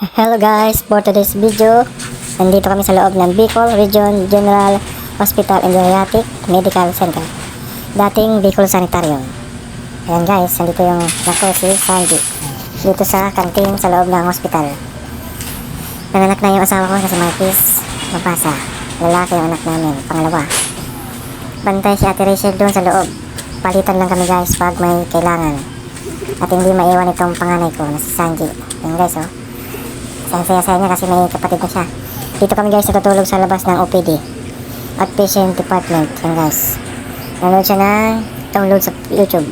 Hello guys, for today's video, nandito kami sa loob ng Bicol Region General Hospital and Geriatric Medical Center, dating Bicol Sanitarium. Ayan guys, nandito yung nako si Sanji, dito sa kantin sa loob ng hospital. Nanganak na yung asawa ko na si Marquis Mapasa, lalaki yung anak namin, pangalawa. Bantay si Ate Rachel doon sa loob, palitan lang kami guys pag may kailangan. At hindi maiwan itong panganay ko na si Sanji. Ayan guys, oh. Saya-saya niya kasi may kapatid na siya. Dito kami guys natutulog sa labas ng OPD at patient department. Yan guys, nanood siya na download sa YouTube.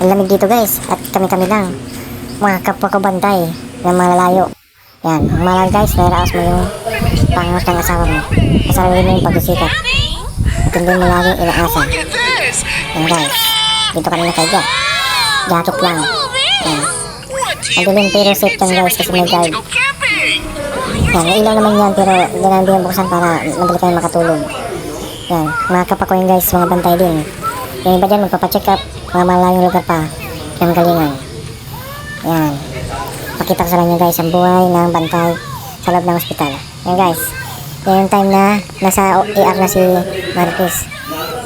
Ang lamig dito guys, at kami-kami lang, mga kapwa ko bantay na malalayo. Yan, ang mahal guys, nairaos mo yung pangas ng asawa mo, kasarili mo yung pagbisikat at hindi mo laging inaasa. Yan guys, dito kami nakaiga, jacket lang. Yan, madilim pero safe yan guys kasi may guard. Yan, ilaw naman yan pero hindi namin yung buksan para madali kayo makatulog. Yan, mga kapakoyin guys, mga bantay din. Yung iba dyan magpapacheck up, mga malayong lugar pa ng galingan. Yan, pakita ko sa inyo guys ang buhay ng bantay sa loob ng ospital. Yan guys, yan yung time na nasa ER na si Marquis,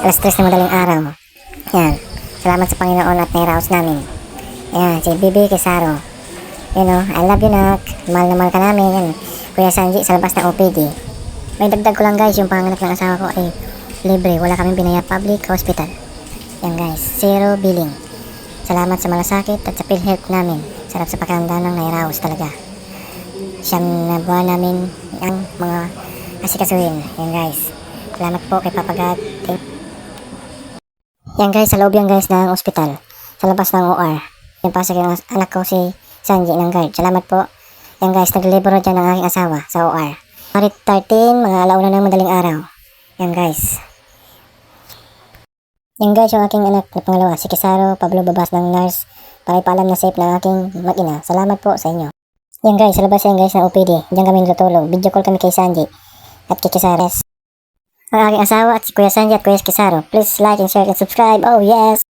alas 3 na madaling araw. Yan, salamat sa Panginoon at nairaos namin. Yan, si Bibi Kisaro. You know, I love you nak, mahal na mahal ka namin. Yan, Kuya Sanji sa labas ng OPD. May dagdag ko lang guys, yung panganak ng asawa ko ay libre, wala kaming binayad, public hospital. Yan guys, zero billing. Salamat sa malasakit at sa PhilHealth namin. Sarap sa pakiramdam ng nairaos talaga. Siyam na buwan namin ang mga asikasuhin. Yan guys, salamat po kay Papa God. Yan guys, sa loob yan guys ng ospital, sa labas ng OR. Yung pasok yung anak ko si Sanji ng guard. Salamat po. Yan guys, nag-deliver dyan ng aking asawa sa OR. Marit 13, mga alauna ng madaling araw. Yan guys. Yan guys, yung aking anak na pangalawa, si Kisaro Pablo Babas ng nurse, para ipaalam na safe ng aking mag-ina. Salamat po sa inyo. Yan guys, sa labas yan guys ng OPD. Diyan kami natutulog. Video call kami kay Sanji at kay Kisaro. Ang aking asawa at si Kuya Sanji at Kuya Kisaro. Please like and share and subscribe. Oh yes!